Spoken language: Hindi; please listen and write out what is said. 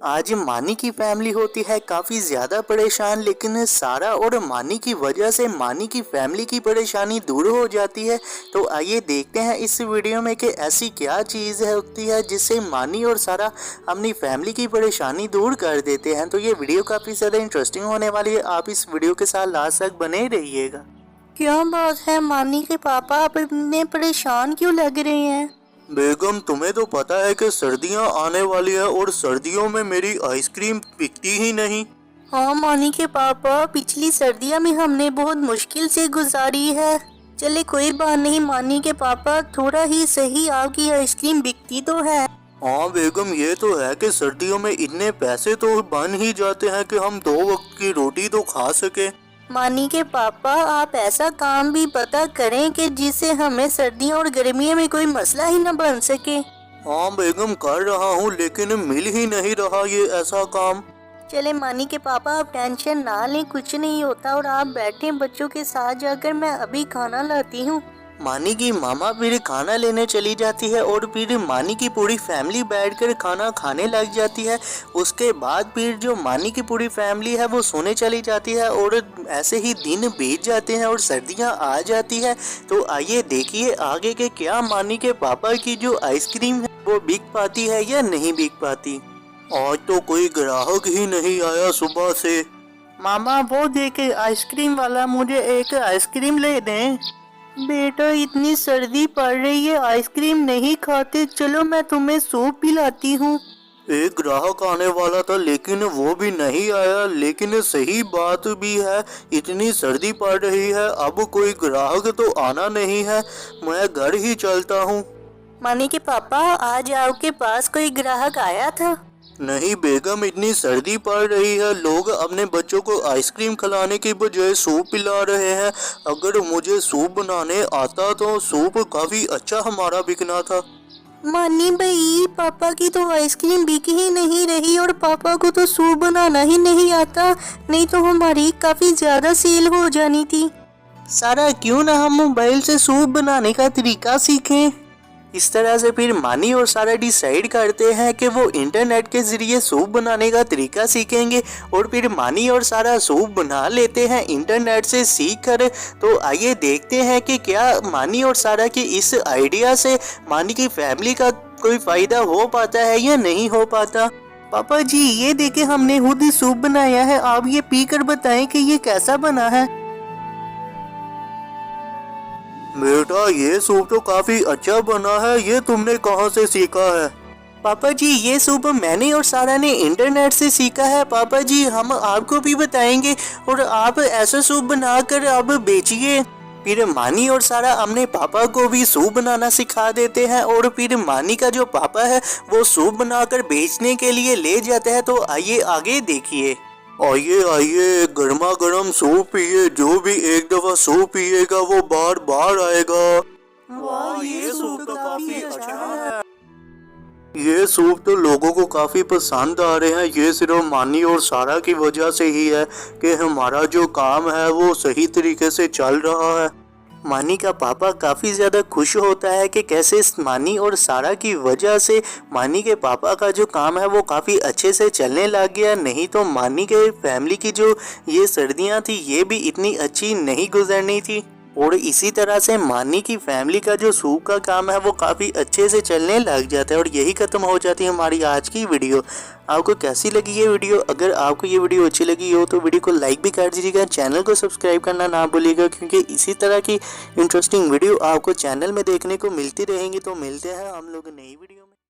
आज मानी की फैमिली होती है काफ़ी ज़्यादा परेशान, लेकिन सारा और मानी की वजह से मानी की फैमिली की परेशानी दूर हो जाती है। तो आइए देखते हैं इस वीडियो में कि ऐसी क्या चीज़ है होती है जिससे मानी और सारा अपनी फैमिली की परेशानी दूर कर देते हैं। तो ये वीडियो काफ़ी ज़्यादा इंटरेस्टिंग होने वाली है, आप इस वीडियो के साथ लास्ट तक बने रहिएगा। क्या बात है, मानी के पापा आप इतने परेशान क्यों लग रहे हैं? बेगम, तुम्हें तो पता है कि सर्दियां आने वाली है और सर्दियों में मेरी आइसक्रीम बिकती ही नहीं। हाँ मानी के पापा, पिछली सर्दियाँ में हमने बहुत मुश्किल से गुजारी है। चले कोई बात नहीं मानी के पापा, थोड़ा ही सही आपकी आइसक्रीम बिकती तो है। हाँ बेगम, ये तो है कि सर्दियों में इतने पैसे तो बन ही जाते हैं कि हम 2 वक्त की रोटी तो खा सके। मानी के पापा, आप ऐसा काम भी पता करें कि जिससे हमें सर्दियों और गर्मियों में कोई मसला ही न बन सके। हाँ बेगम, कर रहा हूँ लेकिन मिल ही नहीं रहा ये ऐसा काम। चले मानी के पापा, आप टेंशन ना लें, कुछ नहीं होता और आप बैठे बच्चों के साथ जाकर मैं अभी खाना लाती हूँ। मानी की मामा फिर खाना लेने चली जाती है और फिर मानी की पूरी फैमिली बैठकर खाना खाने लग जाती है। उसके बाद फिर जो मानी की पूरी फैमिली है वो सोने चली जाती है और ऐसे ही दिन बीत जाते हैं और सर्दियां आ जाती है। तो आइए देखिए आगे के क्या मानी के पापा की जो आइसक्रीम है वो बिक पाती है या नहीं बिक पाती। आज तो कोई ग्राहक ही नहीं आया सुबह से। मामा वो देखे आइसक्रीम वाला, मुझे एक आइसक्रीम ले दें। बेटा इतनी सर्दी पड़ रही है, आइसक्रीम नहीं खाते, चलो मैं तुम्हें सूप पिलाती हूँ। एक ग्राहक आने वाला था लेकिन वो भी नहीं आया। लेकिन सही बात भी है, इतनी सर्दी पड़ रही है, अब कोई ग्राहक तो आना नहीं है, मैं घर ही चलता हूँ। मानी के पापा, आज आपके पास कोई ग्राहक आया था? नहीं बेगम, इतनी सर्दी पड़ रही है, लोग अपने बच्चों को आइसक्रीम खिलाने की बजाय सूप पिला रहे हैं। अगर मुझे सूप बनाने आता तो सूप काफी अच्छा हमारा बिकना था। मानी भाई, पापा की तो आइसक्रीम बिक ही नहीं रही और पापा को तो सूप बनाना ही नहीं आता, नहीं तो हमारी काफी ज्यादा सेल हो जानी थी। सारा, क्यों ना हम मोबाइल से सूप बनाने का तरीका सीखें। इस तरह से फिर मानी और सारा डिसाइड करते हैं कि वो इंटरनेट के जरिए सूप बनाने का तरीका सीखेंगे और फिर मानी और सारा सूप बना लेते हैं इंटरनेट से सीख कर। तो आइए देखते हैं कि क्या मानी और सारा की इस आइडिया से मानी की फैमिली का कोई फ़ायदा हो पाता है या नहीं हो पाता। पापा जी, ये देखे हमने खुद ही सूप बनाया है, आप ये पी कर बताएं कि ये कैसा बना है। बेटा, ये सूप तो काफी अच्छा बना है, ये तुमने कहाँ से सीखा है। पापा जी, ये सूप मैंने और सारा ने इंटरनेट से सीखा है। पापा जी, हम आपको भी बताएंगे और आप ऐसा सूप बनाकर आप बेचिए। फिर मानी और सारा अपने पापा को भी सूप बनाना सिखा देते हैं और फिर मानी का जो पापा है वो सूप बनाकर बेचने के लिए ले जाते हैं। तो आइए आगे देखिए। आइए आइए, गर्मा गर्म सूप पिए, जो भी एक दफा सूप पिएगा वो बार बार आएगा। वाह, ये सूप तो काफी अच्छा है। ये सूप तो लोगों को काफी पसंद आ रहे हैं। ये सिर्फ मानी और सारा की वजह से ही है कि हमारा जो काम है वो सही तरीके से चल रहा है। मानी का पापा काफ़ी ज़्यादा खुश होता है कि कैसे मानी और सारा की वजह से मानी के पापा का जो काम है वो काफ़ी अच्छे से चलने लग गया। नहीं तो मानी के फैमिली की जो ये सर्दियां थी ये भी इतनी अच्छी नहीं गुजरनी थी और इसी तरह से मानी की फैमिली का जो सूप का काम है वो काफ़ी अच्छे से चलने लग जाता है। और यही ख़त्म हो जाती है हमारी आज की वीडियो। आपको कैसी लगी ये वीडियो? अगर आपको ये वीडियो अच्छी लगी हो तो वीडियो को लाइक भी कर दीजिएगा, चैनल को सब्सक्राइब करना ना भूलिएगा, क्योंकि इसी तरह की इंटरेस्टिंग वीडियो आपको चैनल में देखने को मिलती रहेंगी। तो मिलते हैं हम लोग नई वीडियो।